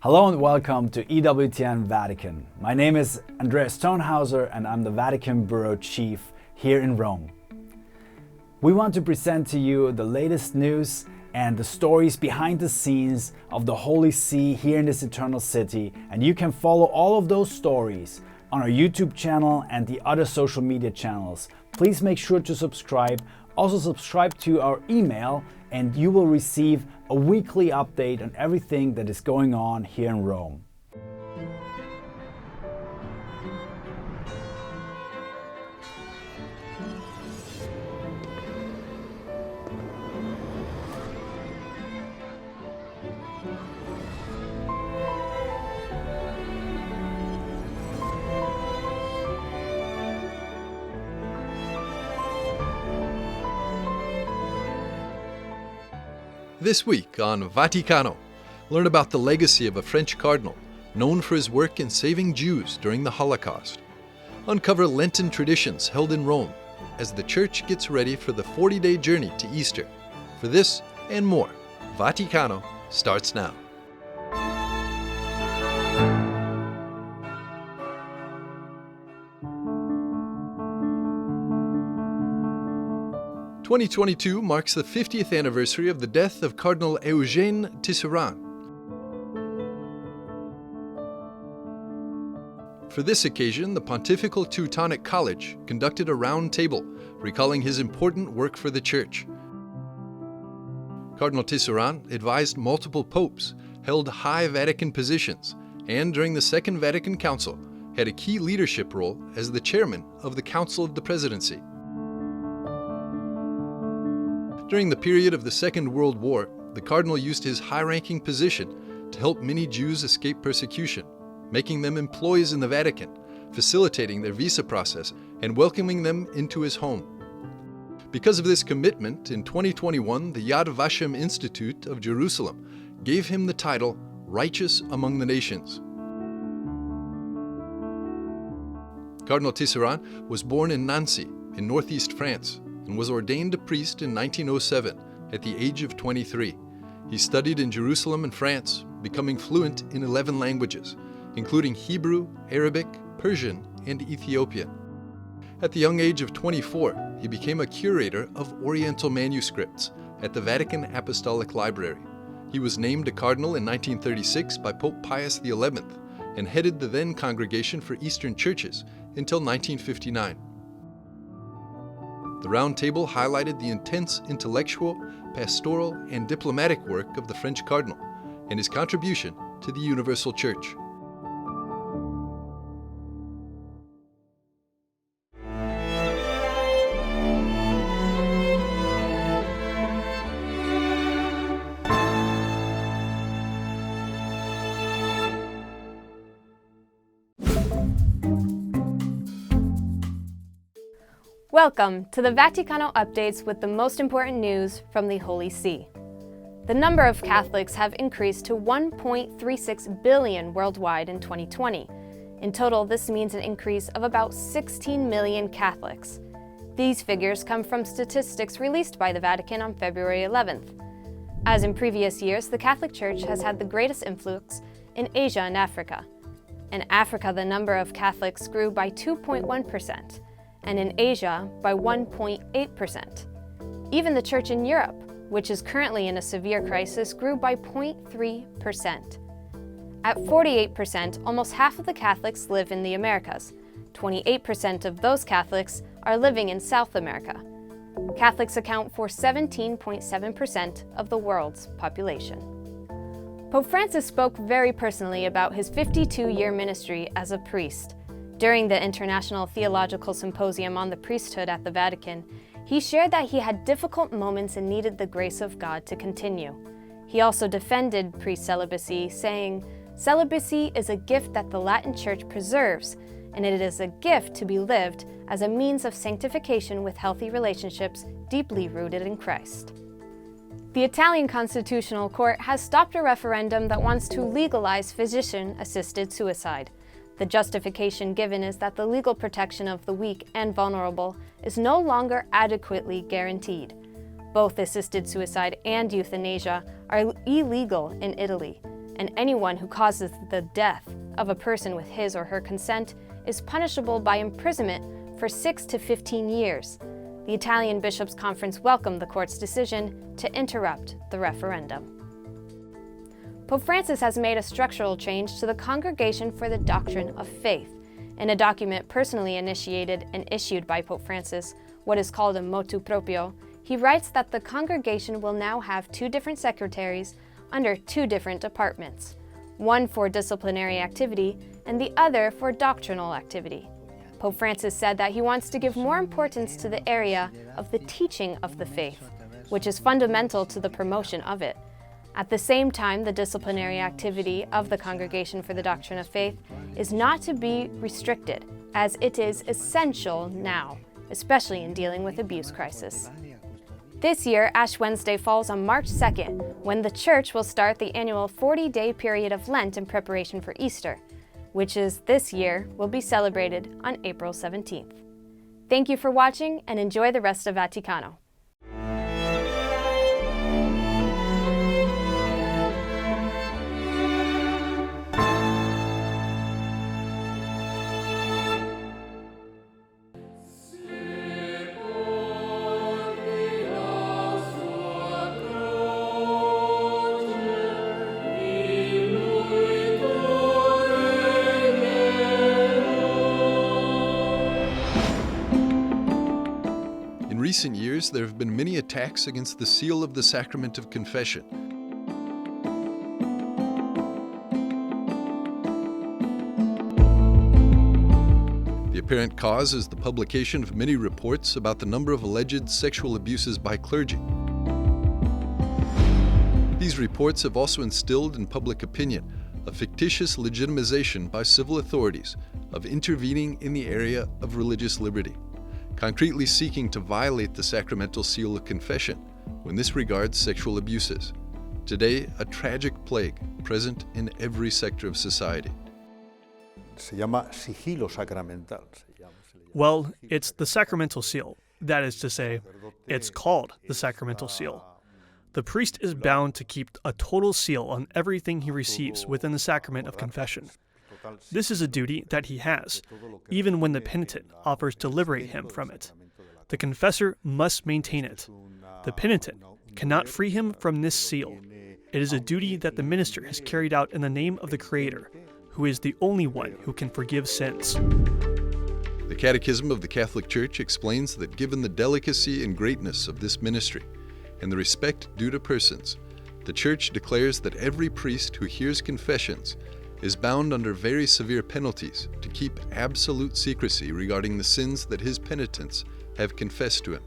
Hello and welcome to EWTN Vatican. My name is Andreas Stonehauser and I'm the Vatican Bureau Chief here in Rome. We want to present to you the latest news and the stories behind the scenes of the Holy See here in this eternal city, and you can follow all of those stories on our YouTube channel and the other social media channels. Please make sure to subscribe. Also subscribe to our email and you will receive a weekly update on everything that is going on here in Rome. This week on Vaticano, learn about the legacy of a French cardinal known for his work in saving Jews during the Holocaust. Uncover Lenten traditions held in Rome as the Church gets ready for the 40-day journey to Easter. For this and more, Vaticano starts now. ', 2022 marks the 50th anniversary of the death of Cardinal Eugène Tisserant. For this occasion, the Pontifical Teutonic College conducted a round table recalling his important work for the Church. Cardinal Tisserant advised multiple popes, held high Vatican positions, and during the Second Vatican Council had a key leadership role as the chairman of the Council of the Presidency. During the period of the Second World War, the Cardinal used his high-ranking position to help many Jews escape persecution, making them employees in the Vatican, facilitating their visa process, and welcoming them into his home. Because of this commitment, in 2021, the Yad Vashem Institute of Jerusalem gave him the title Righteous Among the Nations. Cardinal Tisserant was born in Nancy, in northeast France, and was ordained a priest in 1907 at the age of 23. He studied in Jerusalem and France, becoming fluent in 11 languages, including Hebrew, Arabic, Persian, and Ethiopian. At the young age of 24, he became a curator of Oriental manuscripts at the Vatican Apostolic Library. He was named a cardinal in 1936 by Pope Pius XI and headed the then Congregation for Eastern Churches until 1959. The Round Table highlighted the intense intellectual, pastoral, and diplomatic work of the French Cardinal and his contribution to the Universal Church. Welcome to the Vaticano updates with the most important news from the Holy See. The number of Catholics have increased to 1.36 billion worldwide in 2020. In total, this means an increase of about 16 million Catholics. These figures come from statistics released by the Vatican on February 11th. As in previous years, the Catholic Church has had the greatest influx in Asia and Africa. In Africa, the number of Catholics grew by 2.1%. and in Asia by 1.8%. Even the Church in Europe, which is currently in a severe crisis, grew by 0.3%. At 48%, almost half of the Catholics live in the Americas. 28% of those Catholics are living in South America. Catholics account for 17.7% of the world's population. Pope Francis spoke very personally about his 52-year ministry as a priest. During the International Theological Symposium on the Priesthood at the Vatican, he shared that he had difficult moments and needed the grace of God to continue. He also defended priest celibacy, saying, "Celibacy is a gift that the Latin Church preserves, and it is a gift to be lived as a means of sanctification with healthy relationships deeply rooted in Christ." The Italian Constitutional Court has stopped a referendum that wants to legalize physician-assisted suicide. The justification given is that the legal protection of the weak and vulnerable is no longer adequately guaranteed. Both assisted suicide and euthanasia are illegal in Italy, and anyone who causes the death of a person with his or her consent is punishable by imprisonment for 6 to 15 years. The Italian Bishops' Conference welcomed the court's decision to interrupt the referendum. Pope Francis has made a structural change to the Congregation for the Doctrine of Faith. In a document personally initiated and issued by Pope Francis, what is called a motu proprio, he writes that the congregation will now have 2 different secretaries under 2 different departments, one for disciplinary activity and the other for doctrinal activity. Pope Francis said that he wants to give more importance to the area of the teaching of the faith, which is fundamental to the promotion of it. At the same time, the disciplinary activity of the Congregation for the Doctrine of Faith is not to be restricted, as it is essential now, especially in dealing with abuse crisis. This year, Ash Wednesday falls on March 2nd, when the Church will start the annual 40-day period of Lent in preparation for Easter, which is this year will be celebrated on April 17th. Thank you for watching and enjoy the rest of Vaticano. In recent years, there have been many attacks against the seal of the sacrament of confession. The apparent cause is the publication of many reports about the number of alleged sexual abuses by clergy. These reports have also instilled in public opinion a fictitious legitimization by civil authorities of intervening in the area of religious liberty, concretely seeking to violate the sacramental seal of confession when this regards sexual abuses. Today, a tragic plague present in every sector of society. Well, it's the sacramental seal. That is to say, it's called the sacramental seal. The priest is bound to keep a total seal on everything he receives within the sacrament of confession. This is a duty that he has, even when the penitent offers to liberate him from it. The confessor must maintain it. The penitent cannot free him from this seal. It is a duty that the minister has carried out in the name of the Creator, who is the only one who can forgive sins. The Catechism of the Catholic Church explains that given the delicacy and greatness of this ministry and the respect due to persons, the Church declares that every priest who hears confessions is bound under very severe penalties to keep absolute secrecy regarding the sins that his penitents have confessed to him.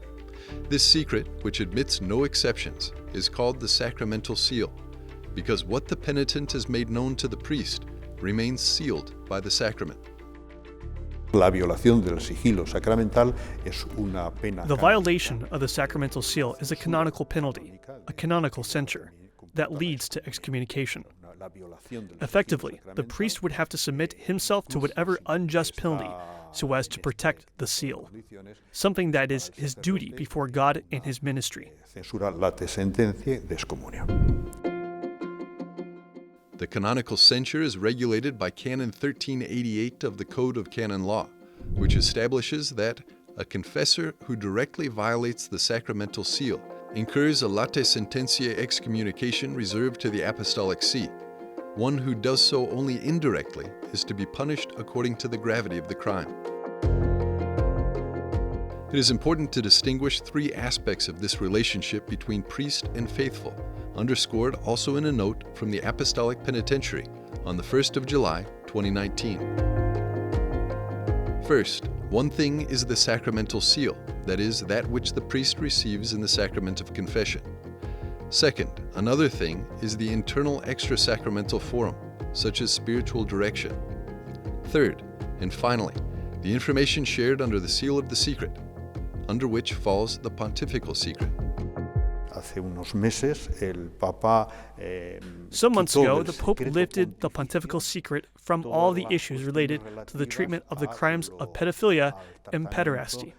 This secret, which admits no exceptions, is called the sacramental seal, because what the penitent has made known to the priest remains sealed by the sacrament. La violación del sigilo sacramental es una pena. The violation of the sacramental seal is a canonical penalty, a canonical censure, that leads to excommunication. Effectively, the priest would have to submit himself to whatever unjust penalty so as to protect the seal, something that is his duty before God and his ministry. The canonical censure is regulated by Canon 1388 of the Code of Canon Law, which establishes that a confessor who directly violates the sacramental seal incurs a late sententiae excommunication reserved to the Apostolic See. One who does so only indirectly is to be punished according to the gravity of the crime. It is important to distinguish 3 aspects of this relationship between priest and faithful, underscored also in a note from the Apostolic Penitentiary on the 1st of July, 2019. First, one thing is the sacramental seal, that is, that which the priest receives in the sacrament of confession. Second, another thing is the internal extra-sacramental forum, such as spiritual direction. Third, and finally, the information shared under the seal of the secret, under which falls the pontifical secret. Some months ago, the Pope lifted the pontifical secret from all the issues related to the treatment of the crimes of pedophilia and pederasty.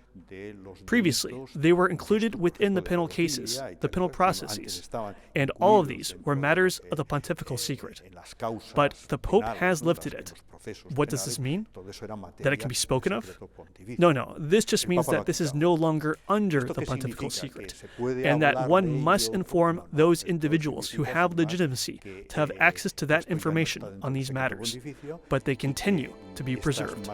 Previously, they were included within the penal cases, the penal processes, and all of these were matters of the pontifical secret. But the Pope has lifted it. What does this mean? That it can be spoken of? No, this just means that this is no longer under the pontifical secret, and that one must inform those individuals who have legitimacy to have access to that information on these matters, but they continue to be preserved.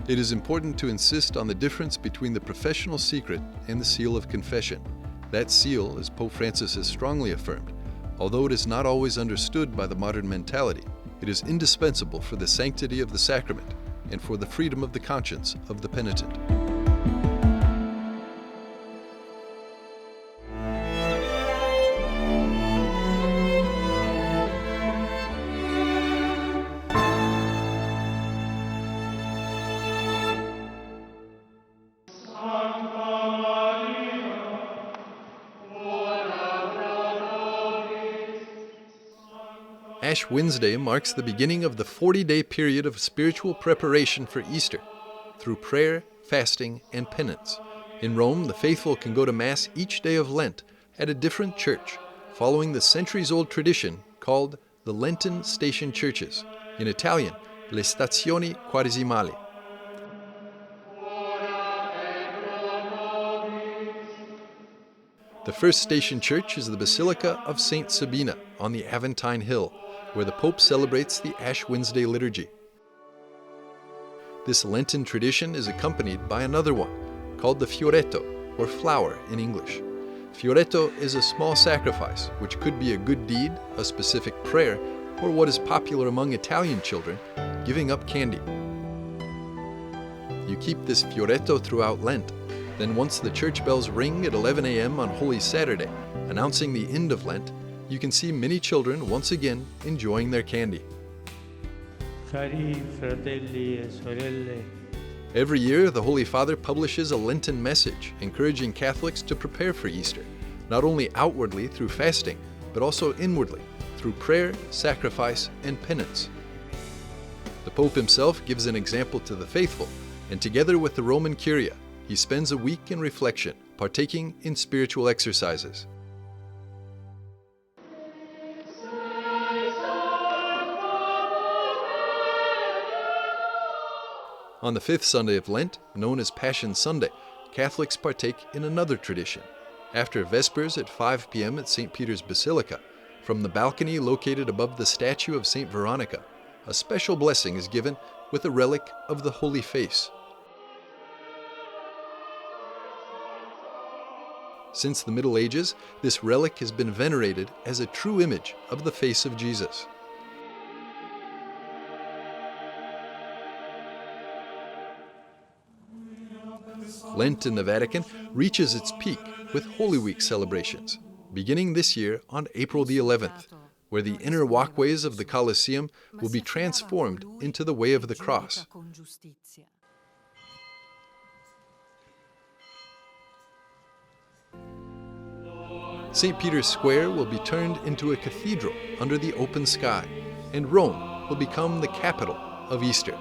It is important to insist on the difference between the professional secret and the seal of confession. That seal, as Pope Francis has strongly affirmed, although it is not always understood by the modern mentality, it is indispensable for the sanctity of the sacrament and for the freedom of the conscience of the penitent. Ash Wednesday marks the beginning of the 40-day period of spiritual preparation for Easter through prayer, fasting, and penance. In Rome, the faithful can go to Mass each day of Lent at a different church, following the centuries-old tradition called the Lenten Station Churches, in Italian, le stazioni quaresimali. The first station church is the Basilica of St. Sabina on the Aventine Hill, where the Pope celebrates the Ash Wednesday liturgy. This Lenten tradition is accompanied by another one, called the Fioretto, or flower in English. Fioretto is a small sacrifice, which could be a good deed, a specific prayer, or what is popular among Italian children, giving up candy. You keep this Fioretto throughout Lent. Then once the church bells ring at 11 a.m. on Holy Saturday, announcing the end of Lent, you can see many children once again enjoying their candy. Cari fratelli e sorelle, Every year, the Holy Father publishes a Lenten message encouraging Catholics to prepare for Easter, not only outwardly through fasting, but also inwardly through prayer, sacrifice, and penance. The Pope himself gives an example to the faithful, and together with the Roman Curia, he spends a week in reflection, partaking in spiritual exercises. On the fifth Sunday of Lent, known as Passion Sunday, Catholics partake in another tradition. After Vespers at 5 p.m. at St. Peter's Basilica, from the balcony located above the statue of St. Veronica, a special blessing is given with a relic of the Holy Face. Since the Middle Ages, this relic has been venerated as a true image of the face of Jesus. Lent in the Vatican reaches its peak with Holy Week celebrations, beginning this year on April the 11th, where the inner walkways of the Colosseum will be transformed into the Way of the Cross. St. Peter's Square will be turned into a cathedral under the open sky, and Rome will become the capital of Easter.